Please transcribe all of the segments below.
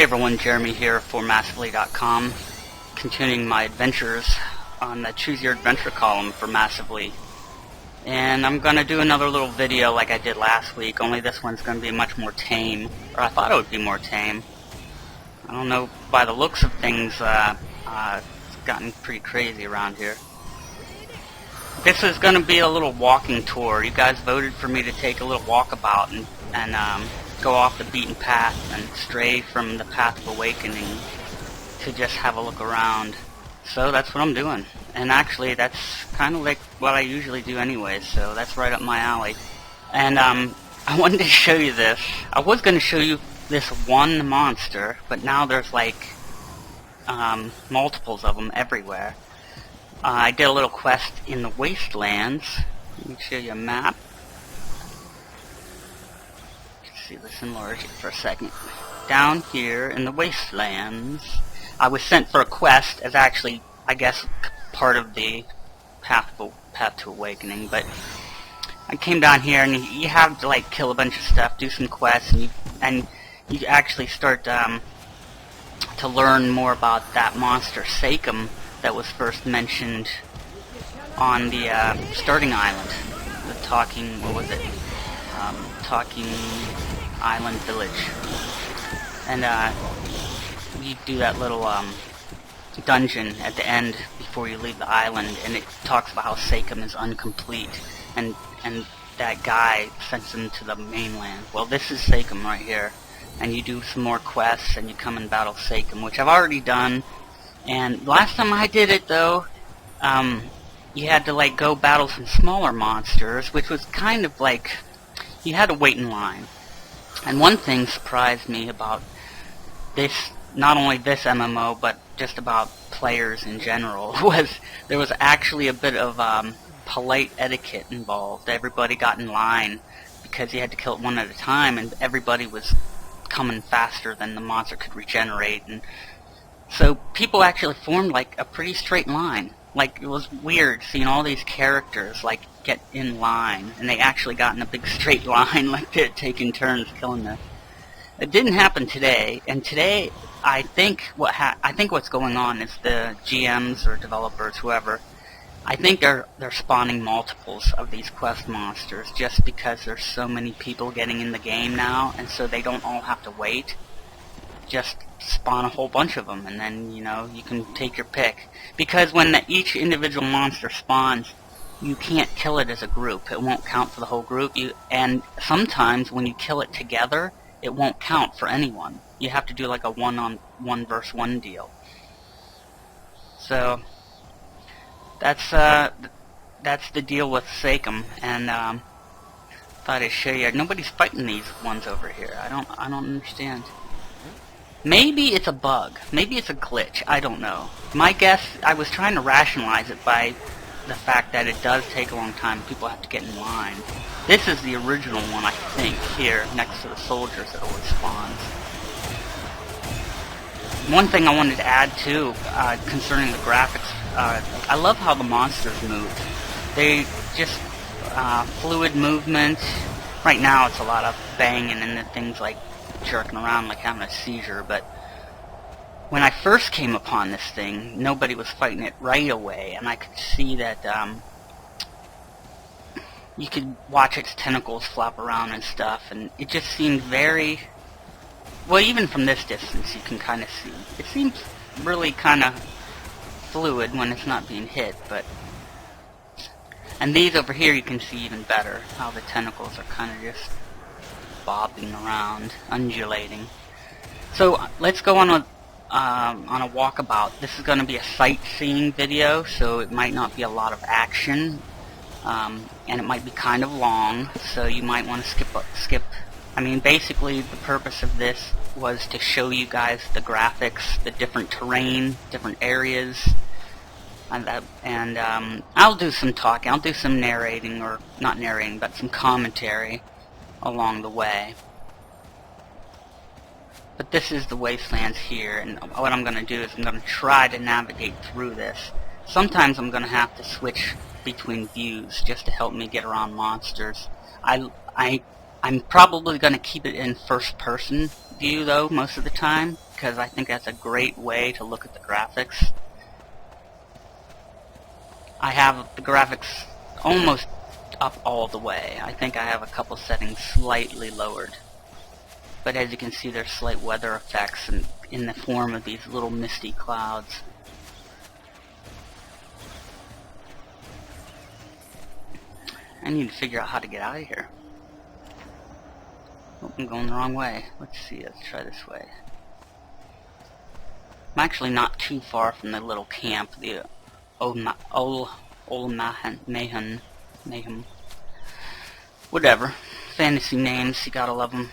everyone, Jeremy here for Massively.com, continuing my adventures on the Choose Your Adventure column for Massively. And I'm going to do another little video like I did last week, only this one's going to be much more tame, or I thought it would be more tame. I don't know, by the looks of things, it's gotten pretty crazy around here. This is going to be a little walking tour. You guys voted for me to take a little walkabout and go off the beaten path and stray from the path of awakening to just have a look around. So that's what I'm doing. And actually that's kind of like what I usually do anyway, so that's right up my alley. And I wanted to show you this. I was going to show you this one monster, but now there's like multiples of them everywhere. I did a little quest in the Wastelands. Let me show you a map. See this enlarge it for a second. Down here in the Wastelands, I was sent for a quest as actually, I guess, part of the path to awakening. But I came down here, and you have to like kill a bunch of stuff, do some quests, and you actually start to learn more about that monster Sachem that was first mentioned on the starting island. The talking, what was it? Talking Island Village. And you do that little dungeon at the end before you leave the island, and it talks about how Sachem is incomplete, and that guy sends him to the mainland. Well, this is Sachem right here, and you do some more quests and you come and battle Sachem, which I've already done. And last time I did it though, you had to like go battle some smaller monsters, which was kind of like you had to wait in line. And one thing surprised me about this, not only this MMO, but just about players in general, was there was actually a bit of polite etiquette involved. Everybody got in line because you had to kill it one at a time, and everybody was coming faster than the monster could regenerate. And so people actually formed like a pretty straight line. Like, it was weird seeing all these characters like get in line, and they actually got in a big straight line, like they're taking turns killing them. It didn't happen today, and today I think what's going on is the GMs or developers, whoever, I think they're spawning multiples of these quest monsters just because there's so many people getting in the game now, and so they don't all have to wait. Just spawn a whole bunch of them, and then, you know, you can take your pick. Because when each individual monster spawns, you can't kill it as a group. It won't count for the whole group. And sometimes when you kill it together, it won't count for anyone. You have to do like a one-on-one versus one deal. So that's the deal with Sachem, and thought I'd show you. Nobody's fighting these ones over here. I don't understand. Maybe it's a bug. Maybe it's a glitch. I don't know. My guess, I was trying to rationalize it by the fact that it does take a long time. People have to get in line. This is the original one, I think, here, next to the soldiers that always spawns. One thing I wanted to add, too, concerning the graphics, I love how the monsters move. They just, fluid movement. Right now it's a lot of banging and then things like jerking around like having a seizure, but when I first came upon this thing, nobody was fighting it right away, and I could see that you could watch its tentacles flop around and stuff, and it just seemed very, well, even from this distance you can kind of see. It seems really kind of fluid when it's not being hit, but, and these over here you can see even better, how the tentacles are kind of just bobbing around, undulating. So let's go on a walkabout. This is going to be a sightseeing video, so it might not be a lot of action, and it might be kind of long, so you might want to skip. I mean, basically the purpose of this was to show you guys the graphics, the different terrain, different areas, and I'll do some talking, I'll do some narrating, or not narrating, but some commentary along the way. But this is the Wastelands here, and what I'm going to do is I'm going to try to navigate through this. Sometimes I'm going to have to switch between views just to help me get around monsters. I'm probably going to keep it in first person view though most of the time, because I think that's a great way to look at the graphics. I have the graphics almost up all the way. I think I have a couple settings slightly lowered. But as you can see, there's slight weather effects in the form of these little misty clouds. I need to figure out how to get out of here. Oh, I'm going the wrong way. Let's see, let's try this way. I'm actually not too far from the little camp, the Mahum. Whatever. Fantasy names, you gotta love them.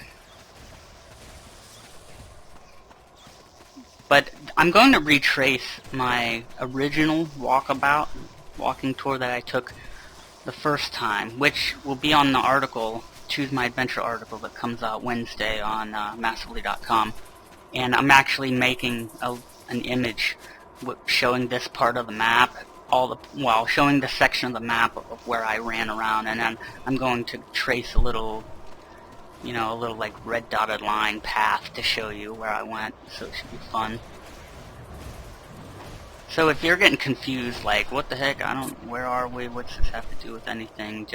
But I'm going to retrace my original Walkabout walking tour that I took the first time, which will be on the article, Choose My Adventure article that comes out Wednesday on massively.com. And I'm actually making an image showing this part of the map, showing the section of the map of where I ran around, and then I'm going to trace a little, a little like red dotted line path to show you where I went, so it should be fun. So if you're getting confused, like, what the heck, where are we, what's this have to do with anything,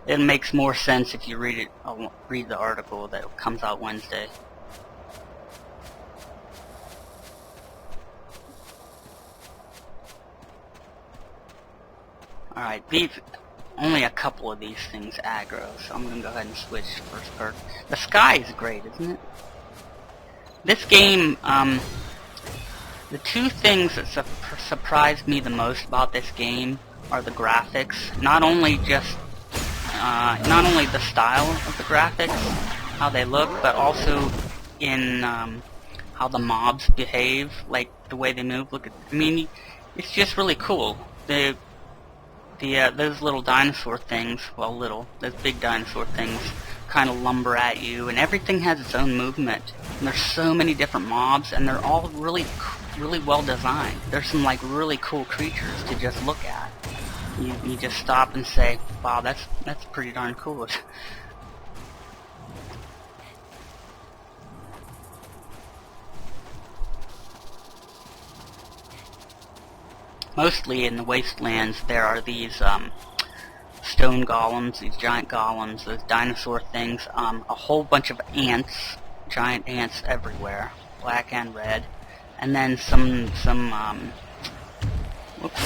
it makes more sense if you read the article that comes out Wednesday. Alright, only a couple of these things aggro, so I'm gonna go ahead and switch to first person. The sky is great, isn't it? This game, the two things that surprised me the most about this game are the graphics. Not only the style of the graphics, how they look, but also in how the mobs behave, like the way they move. It's just really cool. Those little dinosaur things, those big dinosaur things kind of lumber at you, and everything has its own movement. And there's so many different mobs, and they're all really well designed. There's some really cool creatures to just look at. You just stop and say, wow, that's pretty darn cool. Mostly in the wastelands there are these stone golems, these giant golems, those dinosaur things, a whole bunch of ants, giant ants everywhere, black and red, and then whoops,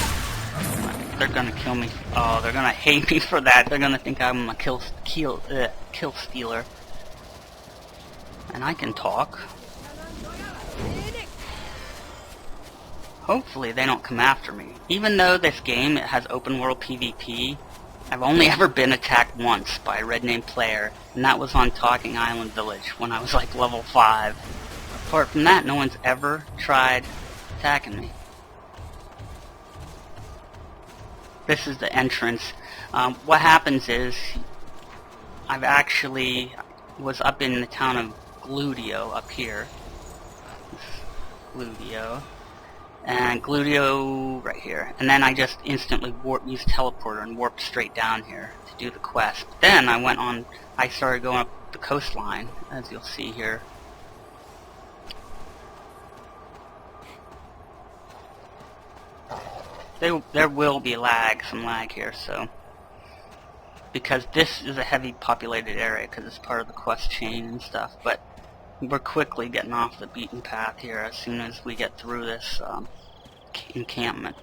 they're gonna kill me. Oh, they're gonna hate me for that. They're gonna think I'm a kill stealer. And I can talk. Hopefully they don't come after me. Even though this game has open world PvP, I've only ever been attacked once by a red name player, and that was on Talking Island Village when I was like level 5. Apart from that, no one's ever tried attacking me. This is the entrance. What happens is, I've actually was up in the town of Gludio up here. Gludio. And Gludio right here. And then I just instantly used teleporter and warped straight down here to do the quest. But then I started going up the coastline, as you'll see here. There will be some lag here, so. Because this is a heavy populated area, because it's part of the quest chain and stuff, but we're quickly getting off the beaten path here as soon as we get through this encampment.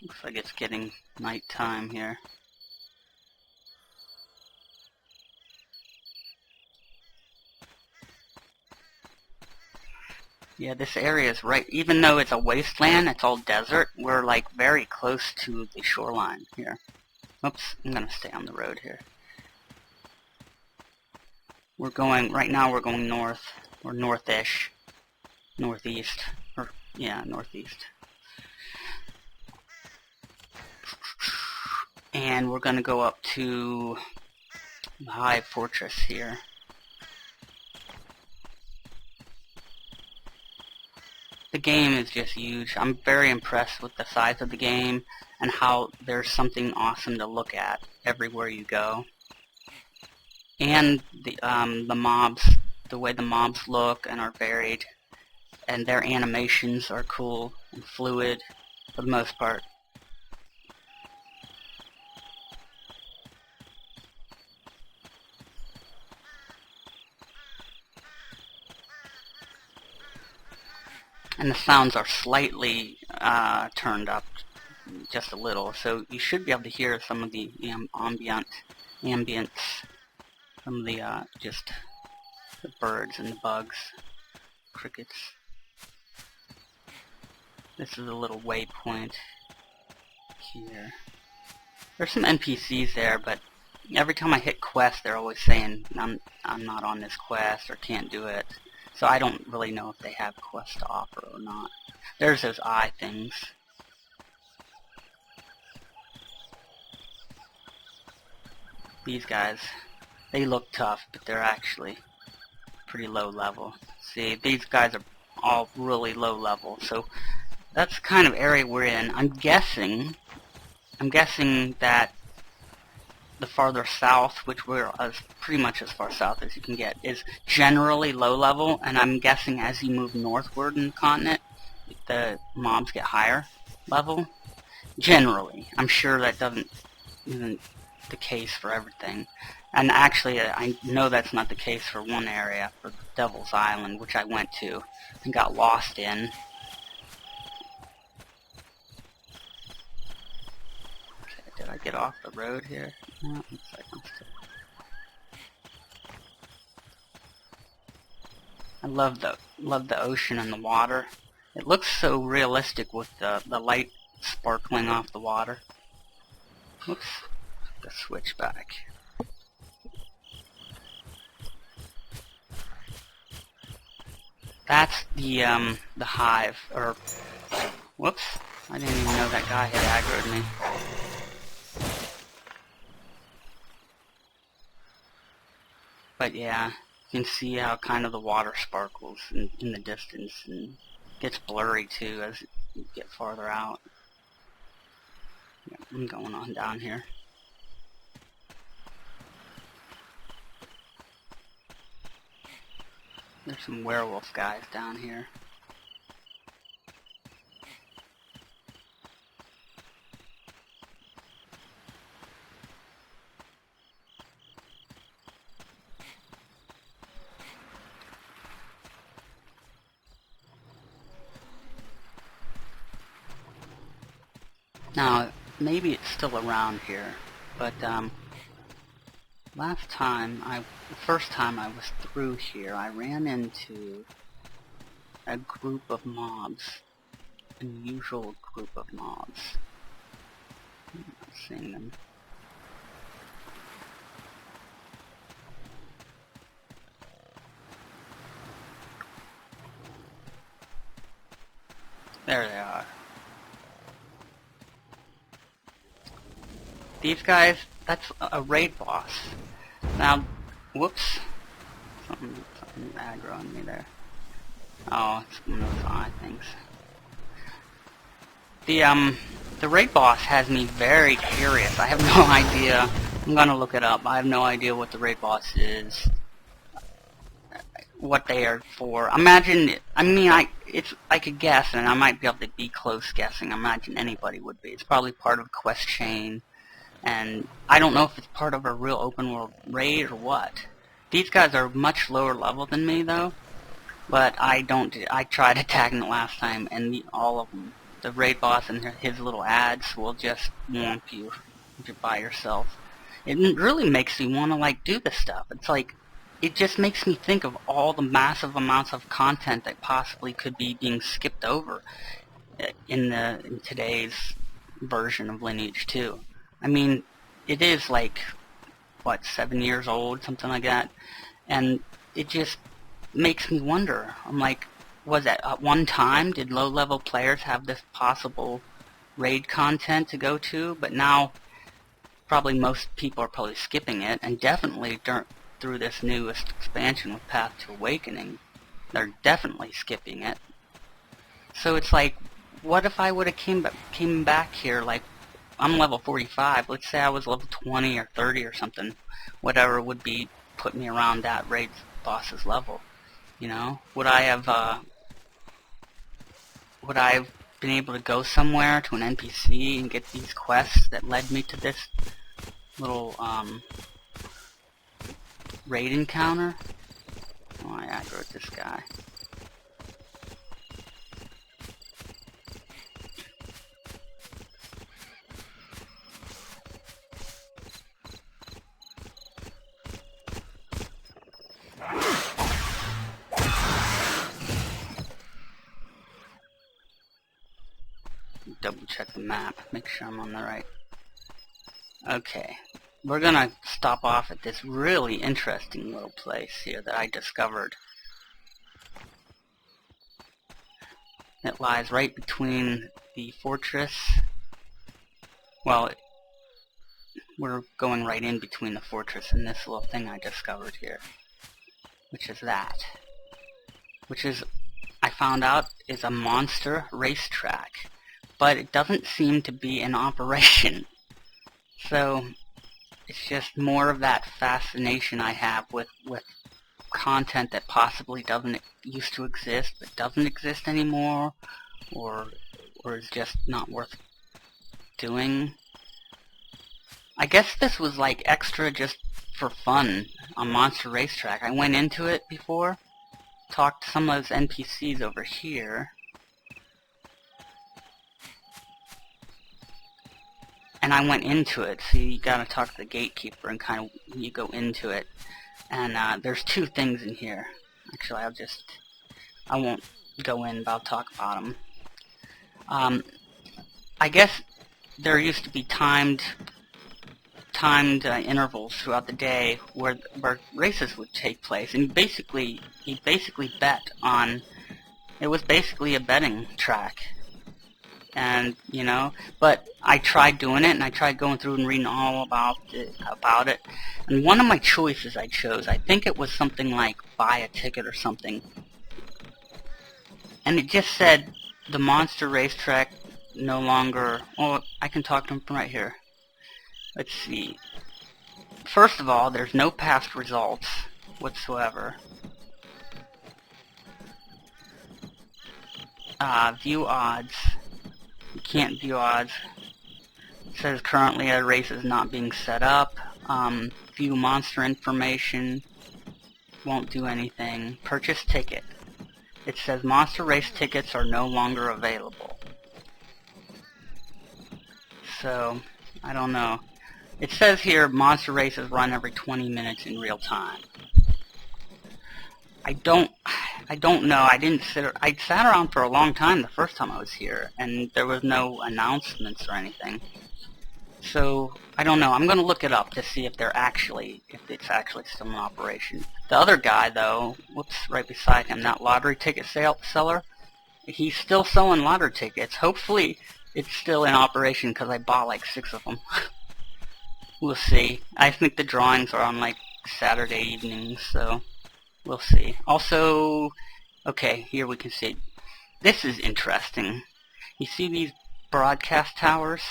Looks like it's getting nighttime here. Yeah, this area is right, even though it's a wasteland, it's all desert, we're like very close to the shoreline here. Oops, I'm gonna stay on the road here. Right now we're going north, or north-ish. northeast, or yeah, northeast. And we're gonna go up to the high fortress here. The game is just huge. I'm very impressed with the size of the game and how there's something awesome to look at everywhere you go. And the mobs, the way the mobs look and are varied, and their animations are cool and fluid for the most part. And the sounds are slightly turned up just a little, so you should be able to hear some of the ambience, some of the just the birds and the bugs, crickets. This is a little waypoint here. There's some NPCs there, but every time I hit quest, they're always saying I'm not on this quest or can't do it. So I don't really know if they have quests to offer or not. There's those eye things. These guys, they look tough, but they're actually pretty low level. See, these guys are all really low level, so that's the kind of area we're in. I'm guessing that the farther south, which we're pretty much as far south as you can get, is generally low level, and I'm guessing as you move northward in the continent, the mobs get higher level. Generally. I'm sure that isn't the case for everything. And actually, I know that's not the case for one area, for Devil's Island, which I went to and got lost in. Did I get off the road here? No, looks like I'm still. I love the ocean and the water. It looks so realistic with the light sparkling off the water. Whoops, the switch back. That's the hive, or whoops, I didn't even know that guy had aggroed me. But yeah, you can see how kind of the water sparkles in the distance, and gets blurry too as you get farther out. Yeah, I'm going on down here. There's some werewolf guys down here. Now, maybe it's still around here, but the first time I was through here, I ran into a group of mobs, an unusual group of mobs. I'm not seeing them. There they are. These guys, that's a raid boss. Now, whoops. Something aggro on me there. Oh, it's one of those eye things. The raid boss has me very curious. I have no idea. I'm gonna look it up. I have no idea what the raid boss is. What they are for. I could guess, and I might be able to be close guessing. I imagine anybody would be. It's probably part of a quest chain. And I don't know if it's part of a real open world raid or what. These guys are much lower level than me though, but I tried attacking it last time, and all of them, the raid boss and his little ads will just womp you by yourself. It really makes me want to do this stuff. It's like, it just makes me think of all the massive amounts of content that possibly could be being skipped over in today's version of Lineage II. I mean, it is what, 7 years old, something like that, and it just makes me wonder. I'm like, was at one time, did low-level players have this possible raid content to go to, but now probably most people are probably skipping it, and definitely through this newest expansion with Path to Awakening, they're definitely skipping it. So it's like, what if I would have came back here, like, I'm level 45, let's say I was level 20 or 30 or something, whatever would be put me around that raid boss's level, you know? Would I have been able to go somewhere to an NPC and get these quests that led me to this little raid encounter? Oh, I aggroed this guy. Double check the map, make sure I'm on the right. Okay, we're gonna stop off at this really interesting little place here that I discovered. It lies right between the fortress. Well, we're going right in between the fortress and this little thing I discovered here, which is that. Which is, I found out, is a monster racetrack. But it doesn't seem to be in operation. So it's just more of that fascination I have with content that possibly doesn't used to exist, but doesn't exist anymore, or is just not worth doing. I guess this was like extra just for fun on Monster Racetrack. I went into it before, talked to some of those NPCs over here, and I went into it. So you gotta talk to the gatekeeper and kind of you go into it. And there's two things in here. Actually, I won't go in, but I'll talk about them. I guess there used to be timed intervals throughout the day where races would take place, and he basically bet on. It was basically a betting track. And, you know, but I tried doing it, and I tried going through and reading all about it, and one of my choices I chose, I think it was something like buy a ticket or something, and it just said the Monster Racetrack no longer, oh, I can talk to him from right here. Let's see. First of all, there's no past results whatsoever. View odds. You can't view odds. It says currently a race is not being set up. View monster information. Won't do anything. Purchase ticket. It says monster race tickets are no longer available. So, I don't know. It says here monster races run every 20 minutes in real time. I don't know. I sat around for a long time the first time I was here, and there was no announcements or anything. So I don't know. I'm going to look it up to see if it's actually still in operation. The other guy, though, whoops, right beside him, that lottery ticket seller, he's still selling lottery tickets. Hopefully it's still in operation because I bought like 6 of them. We'll see. I think the drawings are on like Saturday evenings, so we'll see. Also, okay, here we can see. This is interesting. You see these broadcast towers?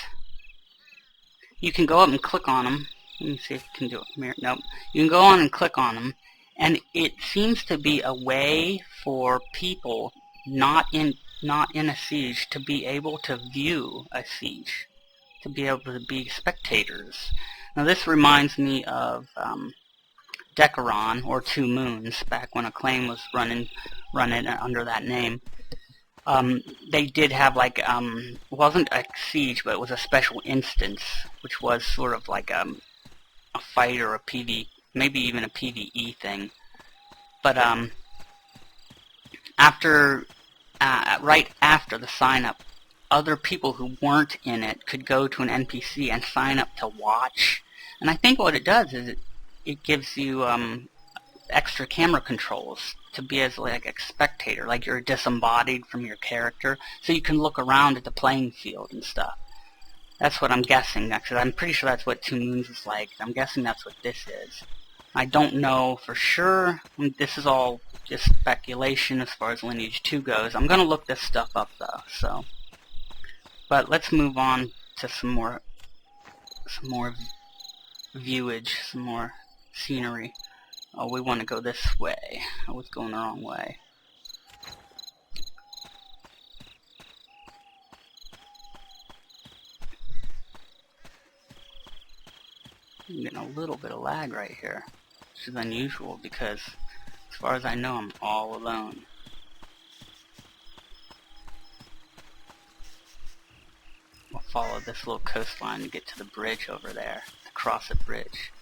You can go up and click on them. Let me see if you can do it. Nope. You can go on and click on them, and it seems to be a way for people not in a siege to be able to view a siege, to be able to be spectators. Now this reminds me of Decaron, or Two Moons, back when Acclaim was running under that name. They did have like, it wasn't a siege, but it was a special instance, which was sort of like a fight or a PvE, maybe even a PvE thing. But right after the sign-up, other people who weren't in it could go to an NPC and sign up to watch. And I think what it does is it gives you extra camera controls to be as like a spectator, like you're disembodied from your character, so you can look around at the playing field and stuff. That's what I'm guessing, because I'm pretty sure that's what Two Moons is like. I'm guessing that's what this is. I don't know for sure. This is all just speculation as far as Lineage 2 goes. I'm going to look this stuff up though, so. But let's move on to some more viewage, some more scenery. Oh, we want to go this way. I was going the wrong way. I'm getting a little bit of lag right here, which is unusual because, as far as I know, I'm all alone. We'll follow this little coastline to get to the bridge over there, to cross a bridge.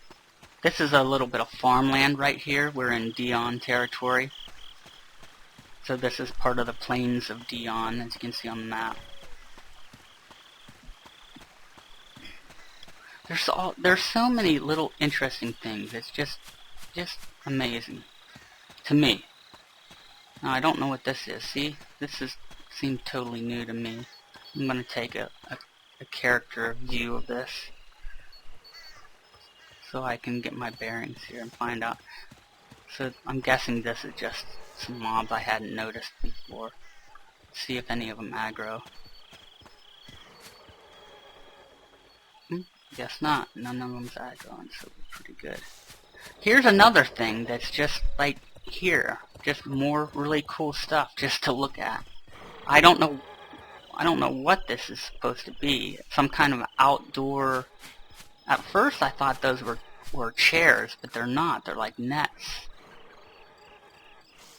This is a little bit of farmland right here. We're in Dion Territory. So this is part of the plains of Dion, as you can see on the map. There's so many little interesting things. It's just amazing to me. Now I don't know what this is. See, seems totally new to me. I'm gonna take a character view of this so I can get my bearings here and find out. So I'm guessing this is just some mobs I hadn't noticed before. See if any of them aggro. Guess not. None of them's aggroing, so we're pretty good. Here's another thing that's just like here. Just more really cool stuff just to look at. I don't know what this is supposed to be. Some kind of outdoor... At first I thought those were chairs, but they're not. They're like nets.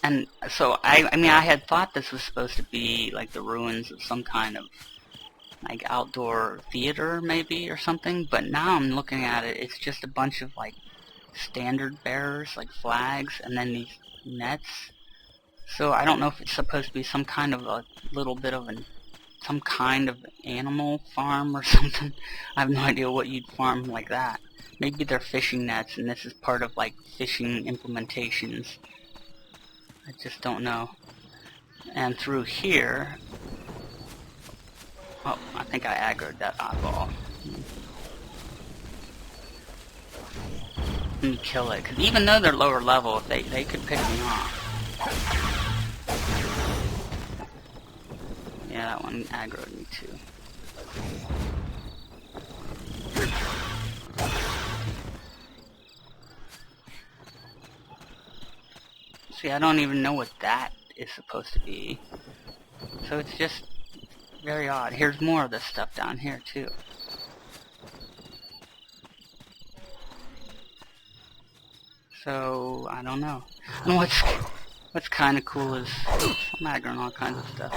And so, I mean, I had thought this was supposed to be like the ruins of some kind of like outdoor theater maybe or something, but now I'm looking at it, it's just a bunch of like standard bearers, like flags, and then these nets. So I don't know if it's supposed to be some kind of a little bit of some kind of animal farm or something. I have no idea what you'd farm like that. Maybe they're fishing nets and this is part of like fishing implementations. I just don't know. And through here... Oh, I think I aggroed that eyeball. Let me kill it, because even though they're lower level, they could pick me off. Yeah, that one aggroed me too. See, I don't even know what that is supposed to be. So it's just very odd. Here's more of this stuff down here too. So I don't know. And what's kind of cool is I'm aggroing all kinds of stuff.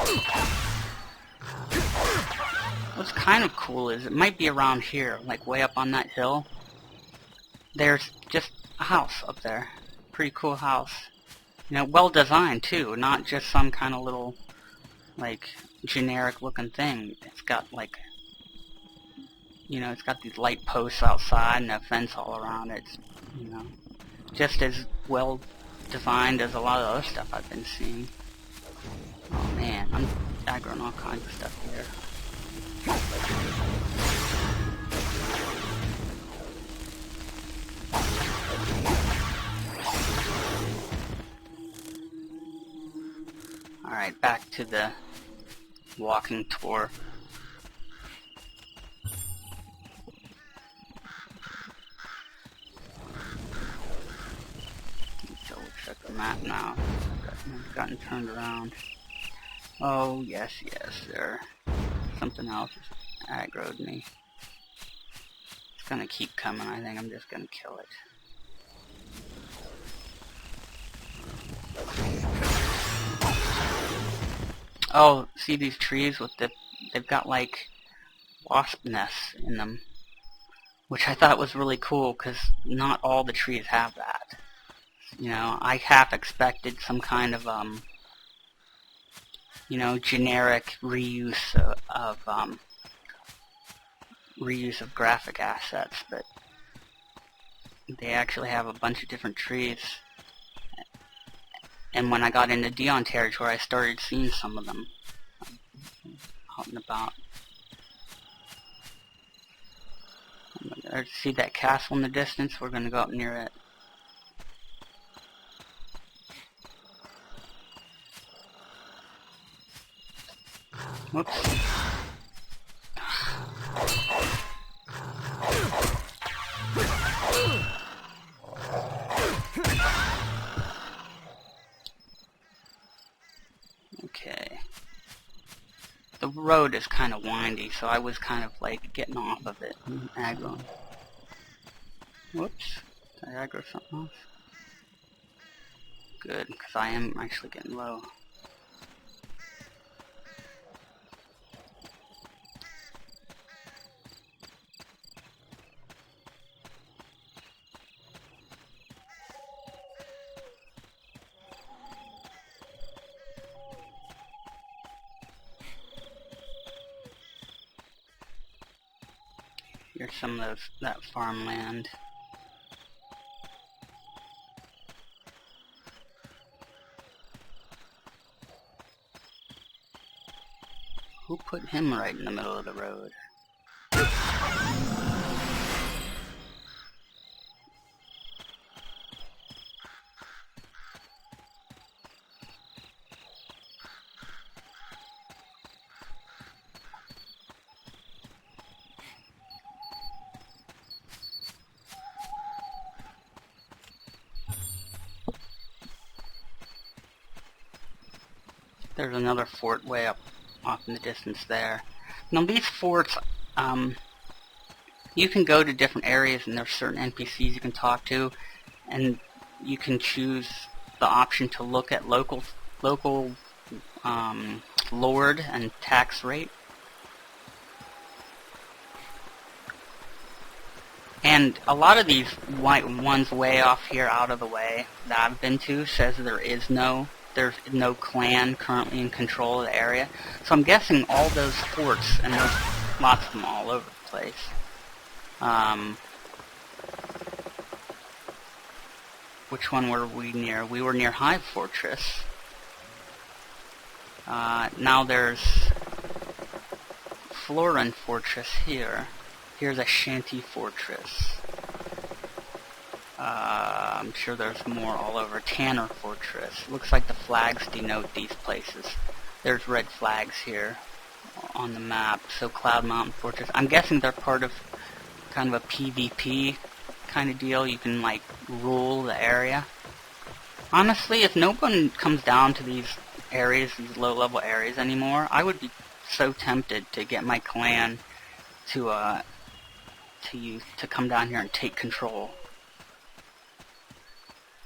What's kind of cool is it might be around here, like way up on that hill. There's just a house up there. Pretty cool house. You know, well designed too, not just some kind of little like generic looking thing. It's got like, you know, it's got these light posts outside and a fence all around it. It's, you know, just as well designed as a lot of other stuff I've been seeing. Oh man, I'm aggroing all kinds of stuff here. Alright, back to the walking tour. So we'll check the map now. I've gotten turned around. Oh, yes, there. Something else has aggroed me. It's gonna keep coming. I think I'm just gonna kill it. Oh, see these trees with they've got like wasp nests in them, which I thought was really cool because not all the trees have that. You know, I half expected some kind of you know, generic reuse of graphic assets, but they actually have a bunch of different trees And when I got into Dion Territory, I started seeing some of them out and about. See that castle in the distance? We're going to go up near it. Whoops. Okay. The road is kind of windy, so I was kind of like getting off of it and aggroing. Whoops. Did I aggro something else? Good, because I am actually getting low. Here's some of that farmland. Who put him right in the middle of the road? There's another fort way up off in the distance there. Now these forts, you can go to different areas and there's certain NPCs you can talk to, and you can choose the option to look at local lord and tax rate. And a lot of these ones way off here out of the way that I've been to says there's no clan currently in control of the area. So I'm guessing all those forts, and there's lots of them all over the place. Which one were we near? We were near Hive Fortress. Now there's Floran Fortress here. Here's a Shanty Fortress. I'm sure there's more all over. Tanner Fortress. Looks like the flags denote these places. There's red flags here on the map. So Cloud Mountain Fortress. I'm guessing they're part of kind of a PvP kind of deal. You can like rule the area. Honestly, if no one comes down to these areas, these low-level areas anymore, I would be so tempted to get my clan to come down here and take control.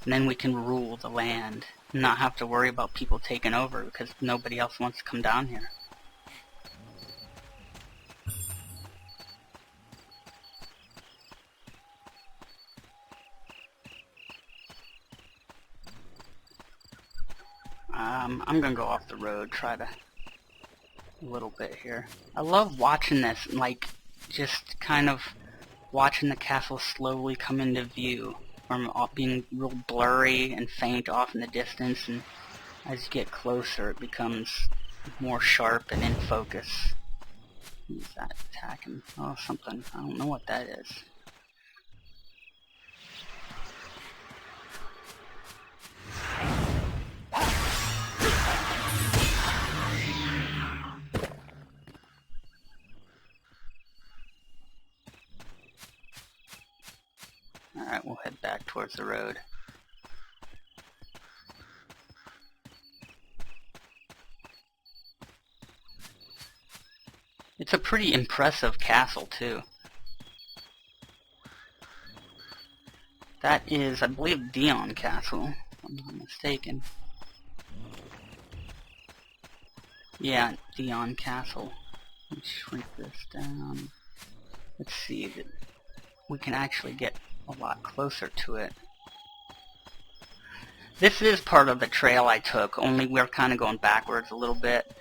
And then we can rule the land and not have to worry about people taking over because nobody else wants to come down here. I'm gonna go off the road, try to a little bit here. I love watching this, like just kind of watching the castle slowly come into view from being real blurry and faint off in the distance, and as you get closer it becomes more sharp and in focus. Who's that attacking? Oh, something. I don't know what that is. Alright, we'll head back towards the road. It's a pretty impressive castle, too. That is, I believe, Dion Castle, if I'm not mistaken. Yeah, Dion Castle. Let's shrink this down. Let's see that we can actually get a lot closer to it. This is part of the trail I took, only we're kind of going backwards a little bit.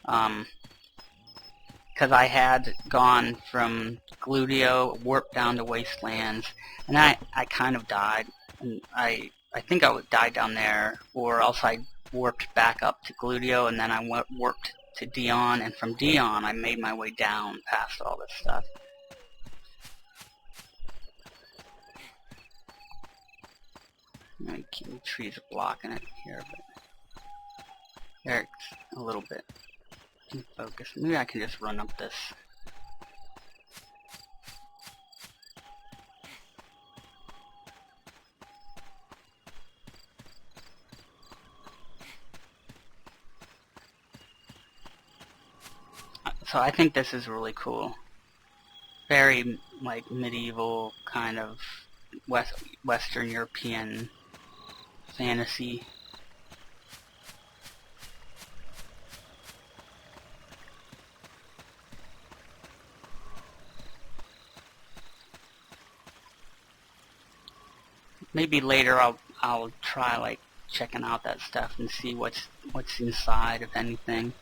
Because I had gone from Gludio, warped down to Wastelands, and I kind of died. And I I think I would die down there, or else I warped back up to Gludio, and then I warped to Dion, and from Dion I made my way down past all this stuff. The trees are blocking it here, but there's a little bit in focus. Maybe I can just run up this. So I think this is really cool. Very like medieval kind of Western European fantasy. Maybe later I'll try like checking out that stuff and see what's inside, if anything.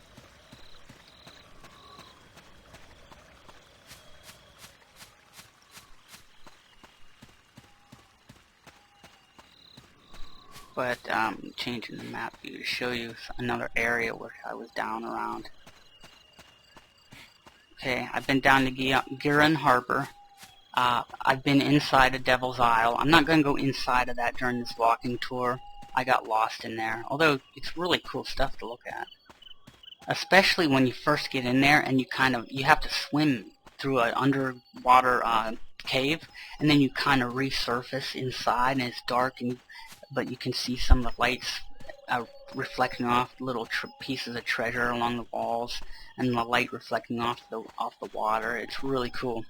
But changing the map view to show you another area where I was down around. Okay, I've been down to Gran Harbor. I've been inside of Devil's Isle. I'm not going to go inside of that during this walking tour. I got lost in there. Although it's really cool stuff to look at, especially when you first get in there and you have to swim through an underwater cave, and then you kind of resurface inside, and it's dark, but you can see some of the lights reflecting off little pieces of treasure along the walls, and the light reflecting off the water. It's really cool.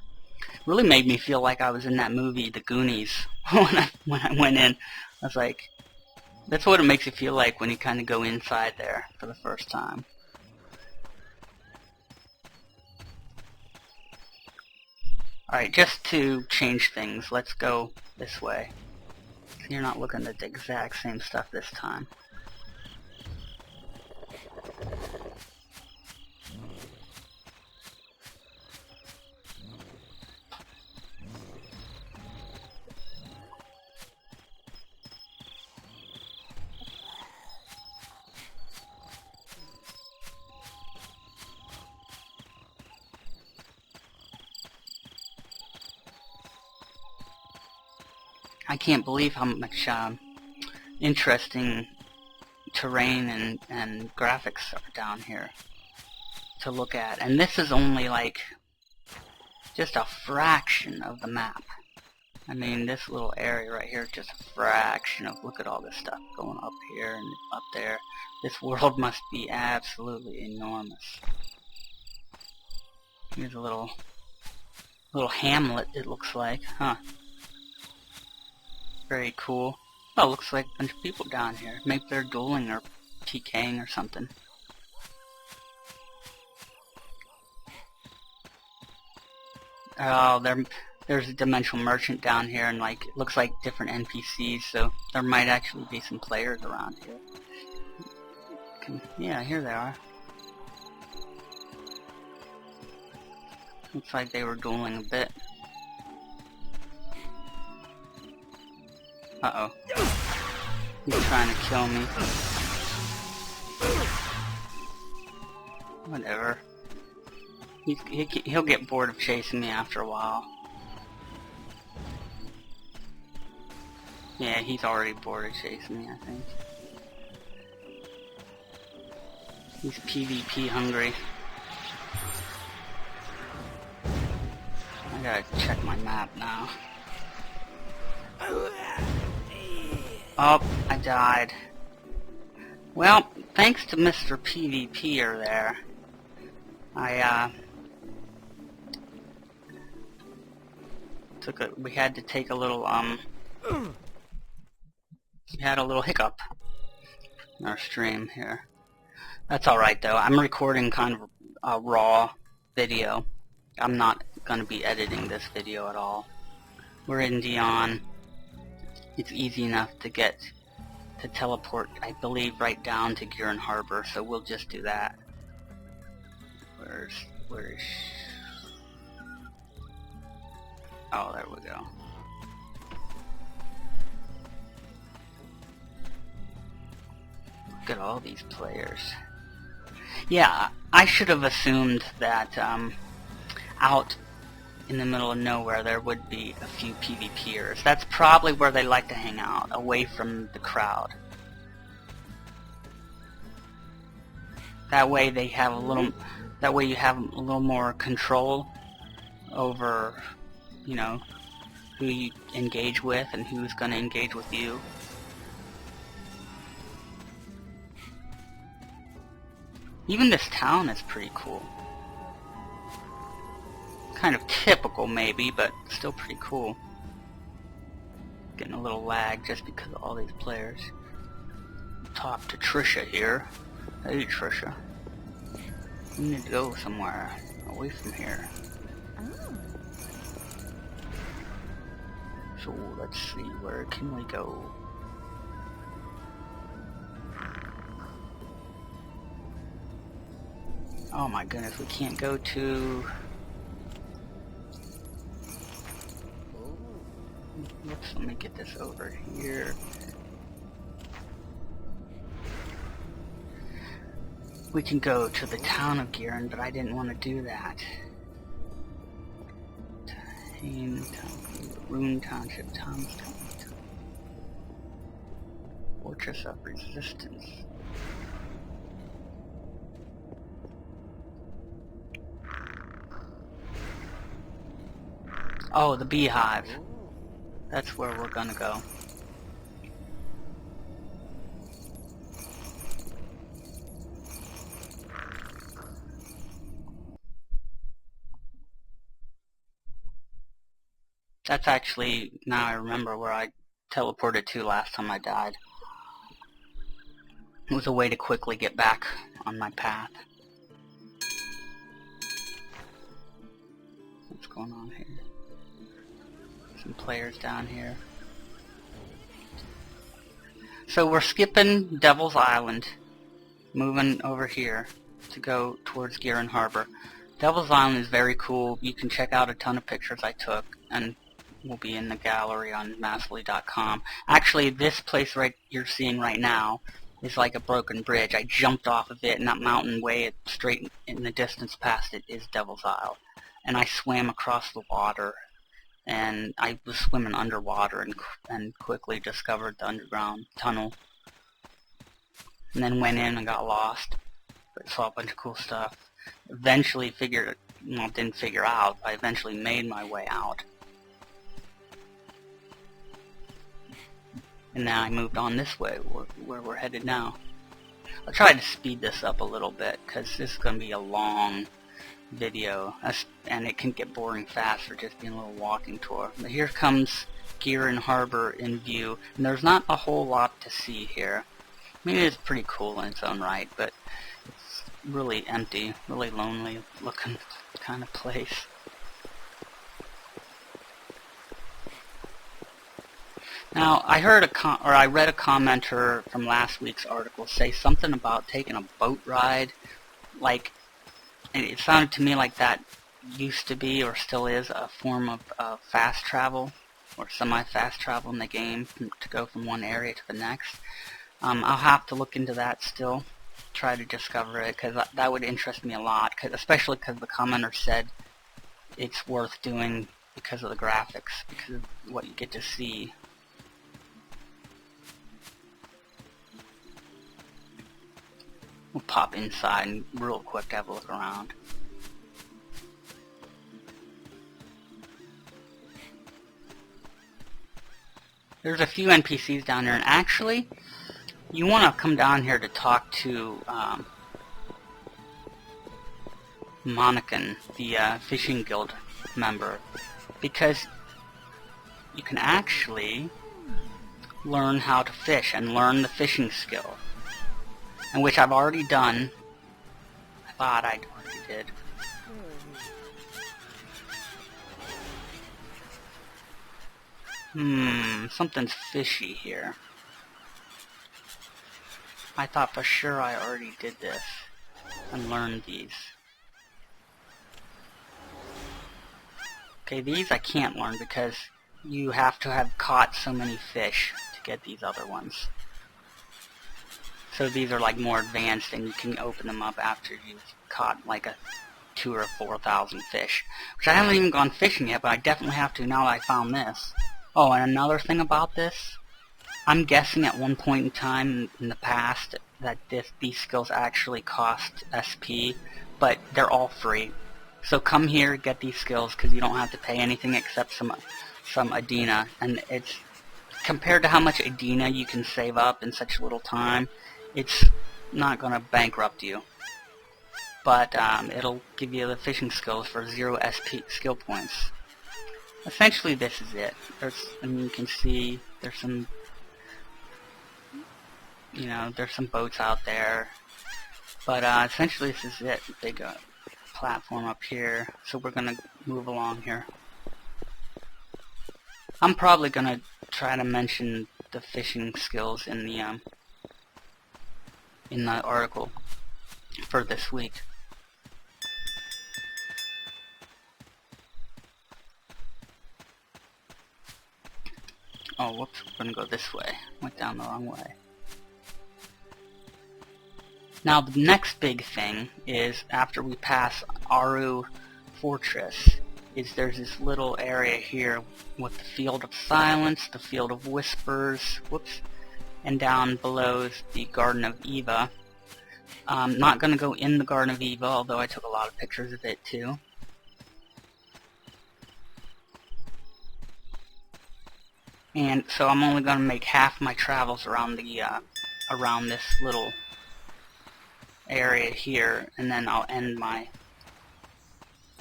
Really made me feel like I was in that movie, The Goonies, when I went in. I was like, that's what it makes you feel like when you kind of go inside there for the first time. Alright, just to change things, let's go this way. You're not looking at the exact same stuff this time. I can't believe how much interesting terrain and graphics are down here to look at. And this is only like just a fraction of the map. I mean, this little area right here is just a fraction of, look at all this stuff going up here and up there. This world must be absolutely enormous. Here's a little hamlet, it looks like, huh? Very cool. Oh, looks like a bunch of people down here. Maybe they're dueling or PKing or something. Oh, there's a dimensional merchant down here, and like it looks like different NPCs, so there might actually be some players around here. Yeah, here they are. Looks like they were dueling a bit. Uh-oh. He's trying to kill me. Whatever. He'll get bored of chasing me after a while. Yeah, he's already bored of chasing me, I think. He's PvP hungry. I gotta check my map now. Oh, I died. Well, thanks to Mr. PvPer there, we had to take a little, we had a little hiccup in our stream here. That's alright though, I'm recording kind of a raw video. I'm not gonna be editing this video at all. We're in Dion. It's easy enough to teleport, I believe, right down to Gran Harbor, so we'll just do that. Where's... Oh, there we go. Look at all these players. Yeah, I should have assumed that out in the middle of nowhere there would be a few PvPers. That's probably where they like to hang out, away from the crowd. That way they have a little. That way you have a little more control over, you know, who you engage with and who's going to engage with you. Even this town is pretty cool. Kind of typical maybe, but still pretty cool. Getting a little lag just because of all these players. Talk to Trisha here. Hey Trisha. We need to go somewhere away from here. So let's see, where can we go? Oh my goodness, we can't go to... Oops, let me get this over here. We can go to the town of Garen, but I didn't want to do that. Rune Township, Thomas Township. Fortress of Resistance. Oh, the Beehive. That's where we're gonna go. That's actually, now I remember where I teleported to last time I died. It was a way to quickly get back on my path. What's going on here? Some players down here. So we're skipping Devil's Island, moving over here to go towards Gran Harbor. Devil's Island is very cool. You can check out a ton of pictures I took, and will be in the gallery on massively.com. Actually, this place right you're seeing right now is like a broken bridge. I jumped off of it, and that mountain way straight in the distance past it is Devil's Isle. And I swam across the water, and I was swimming underwater and quickly discovered the underground tunnel. And then went in and got lost, but saw a bunch of cool stuff. Eventually didn't figure out, I eventually made my way out. And now I moved on this way, where we're headed now. I'll try to speed this up a little bit, because this is going to be a long video, and it can get boring fast for just being a little walking tour. But here comes Gran Harbor in view, and there's not a whole lot to see here. I mean, it is pretty cool in its own right, but it's really empty, really lonely looking kind of place. Now, I heard I read a commenter from last week's article say something about taking a boat ride. Like, it sounded to me like that used to be, or still is, a form of fast travel, or semi-fast travel in the game, to go from one area to the next. I'll have to look into that still, try to discover it, because that would interest me a lot, especially because the commenter said it's worth doing because of the graphics, because of what you get to see. We'll pop inside and real quick to have a look around. There's a few NPCs down there, and actually, you want to come down here to talk to Monacan, the fishing guild member, because you can actually learn how to fish and learn the fishing skill. And which I've already done. I thought I already did. Something's fishy here. I thought for sure I already did this and learned these. Okay, these I can't learn because you have to have caught so many fish to get these other ones. So these are like more advanced, and you can open them up after you've caught like a 2,000 or 4,000 fish. Which I haven't even gone fishing yet, but I definitely have to now that I found this. Oh, and another thing about this, I'm guessing at one point in time in the past that these skills actually cost SP, but they're all free. So come here, get these skills, because you don't have to pay anything except some Adina, and it's compared to how much Adina you can save up in such little time, it's not going to bankrupt you. But it'll give you the fishing skills for 0 SP skill points. Essentially, this is it. You can see there's some, there's some boats out there. But essentially, this is it. Big platform up here. So we're gonna move along here. I'm probably gonna try to mention the fishing skills in the article for this week. Oh, whoops, we're gonna go this way. Went down the wrong way. Now, the next big thing is, after we pass Aru Fortress, is there's this little area here with the Field of Silence, the Field of Whispers, whoops, and down below is the Garden of Eva. I'm not gonna go in the Garden of Eva, although I took a lot of pictures of it too. And so I'm only going to make half my travels around the around this little area here, and then I'll end my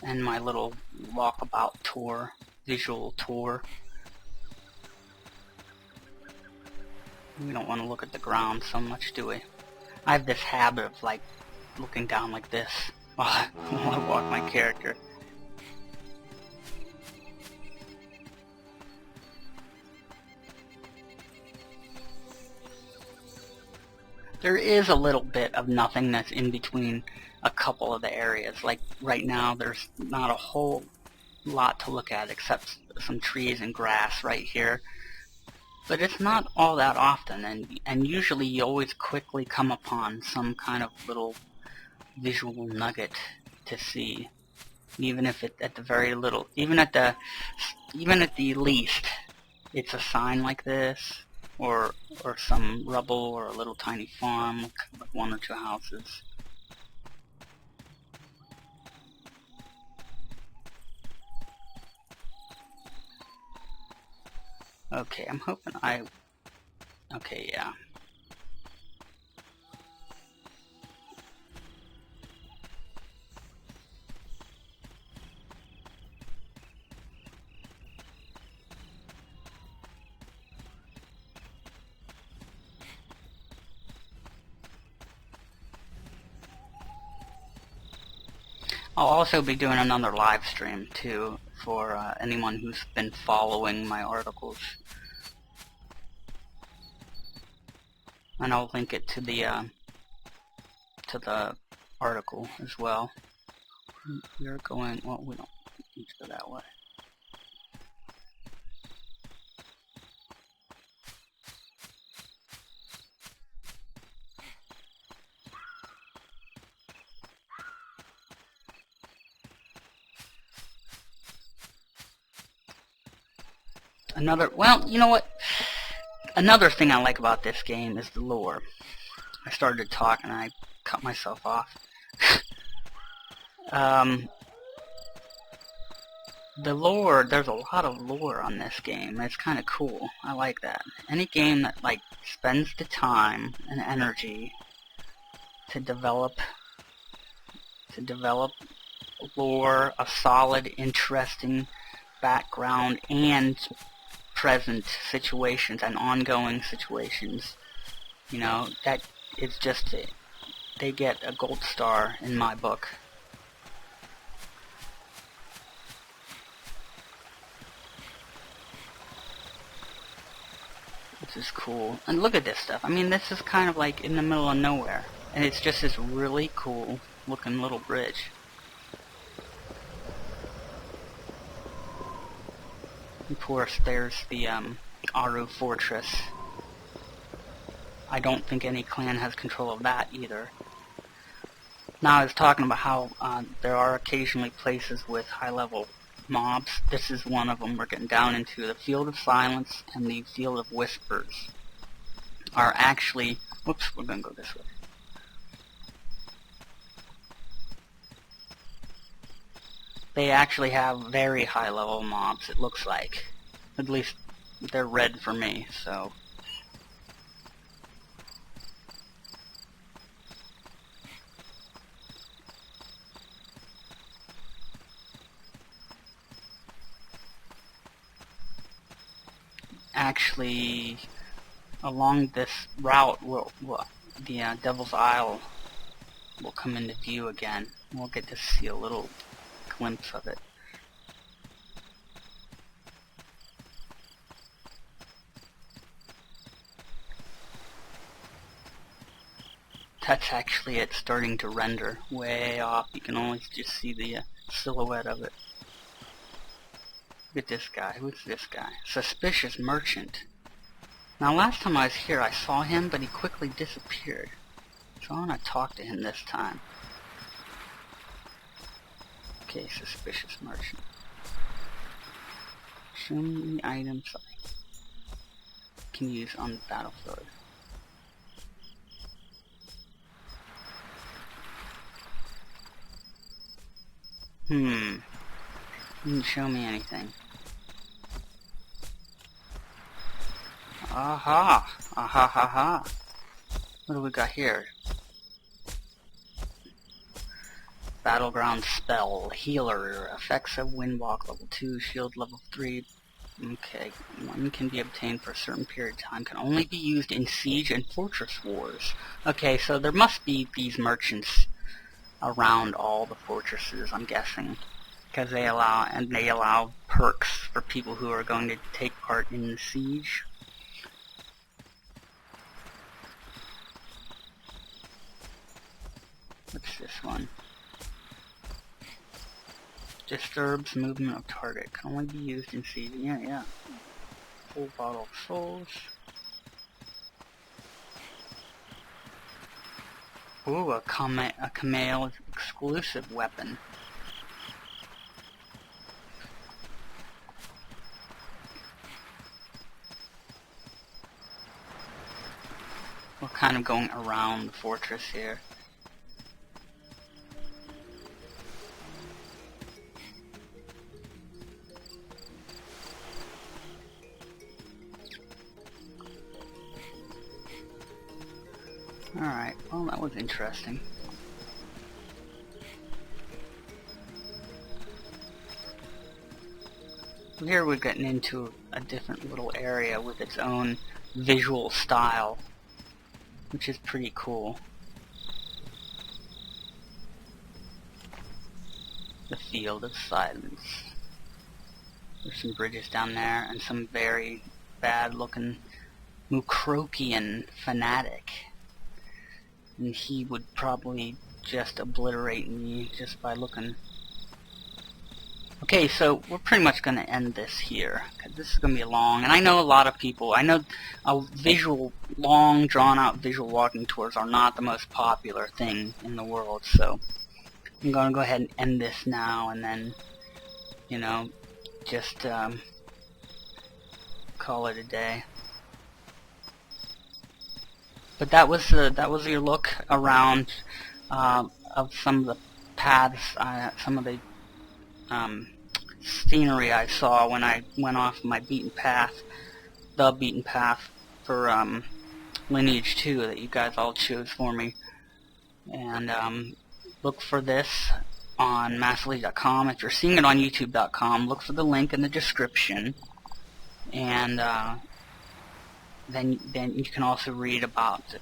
little walkabout tour, visual tour. We don't want to look at the ground so much, do we? I have this habit of like looking down like this while I walk my character. There is a little bit of nothingness in between a couple of the areas. Like right now, there's not a whole lot to look at except some trees and grass right here. But it's not all that often, and usually you always quickly come upon some kind of little visual nugget to see, even if it at the very little, even at the least, it's a sign like this. Or some rubble, or a little tiny farm with 1 or 2 houses. Okay, I'm hoping okay, yeah. I'll also be doing another live stream too for anyone who's been following my articles, and I'll link it to the article as well. We're going. Well, we don't need to go that way. Well, you know what? Another thing I like about this game is the lore. I started to talk and I cut myself off. The lore, there's a lot of lore on this game. It's kind of cool. I like that. Any game that like spends the time and energy to develop lore, a solid, interesting background, and present situations and ongoing situations, that is just it. They get a gold star in my book. This is cool. And look at this stuff. I mean, this is kind of like in the middle of nowhere, and it's just this really cool looking little bridge. Of course, there's the Aru Fortress. I don't think any clan has control of that either. Now I was talking about how there are occasionally places with high-level mobs. This is one of them. We're getting down into the Field of Silence and the Field of Whispers. Are actually... Whoops, we're going to go this way. They actually have very high-level mobs, it looks like. At least they're red for me, so... Actually, along this route, the Devil's Isle will come into view again. We'll get to see a little glimpse of it. That's actually it starting to render way off. You can only just see the silhouette of it. Look at this guy. Who's this guy? Suspicious Merchant. Now last time I was here I saw him, but he quickly disappeared. So I want to talk to him this time. Okay, Suspicious Merchant. Show me the items I can use on the battlefield. Didn't show me anything. Aha! Aha ha ha! What do we got here? Battleground spell. Healer. Effects of Windwalk level 2. Shield level 3. Okay. One can be obtained for a certain period of time. Can only be used in siege and fortress wars. Okay, so there must be these merchants around all the fortresses, I'm guessing. Because they allow perks for people who are going to take part in the siege. What's this one? Disturbs movement of target. Can only be used in siege. Yeah. Full bottle of souls. Ooh, a Kamale exclusive weapon. We're kind of going around the fortress here. Alright, well that was interesting. Here we're getting into a different little area with its own visual style, which is pretty cool. The Field of Silence. There's some bridges down there and some very bad looking Mukrokian fanatic. And he would probably just obliterate me just by looking. Okay, so we're pretty much going to end this here, because this is going to be long, and I know a lot of people, I know long, drawn-out visual walking tours are not the most popular thing in the world, so I'm going to go ahead and end this now, and then, just call it a day. But that was your look around of some of the paths, some of the scenery I saw when I went off my beaten path, the beaten path for Lineage 2 that you guys all chose for me. And look for this on massively.com. If you're seeing it on youtube.com, look for the link in the description, and then you can also read about it.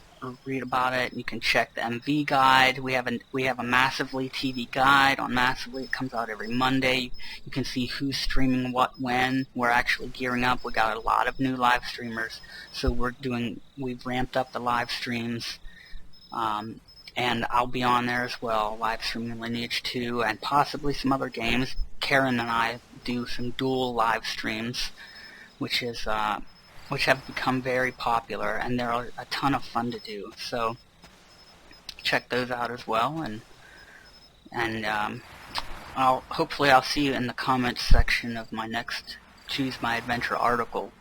You can check the MV guide. We have a Massively TV guide on Massively. It comes out every Monday. You can see who's streaming what when. We're actually gearing up. We got a lot of new live streamers, so we've ramped up the live streams, and I'll be on there as well, live streaming Lineage 2 and possibly some other games. Karen and I do some dual live streams, which is which have become very popular, and they're a ton of fun to do. So check those out as well, and hopefully I'll see you in the comments section of my next Choose My Adventure article.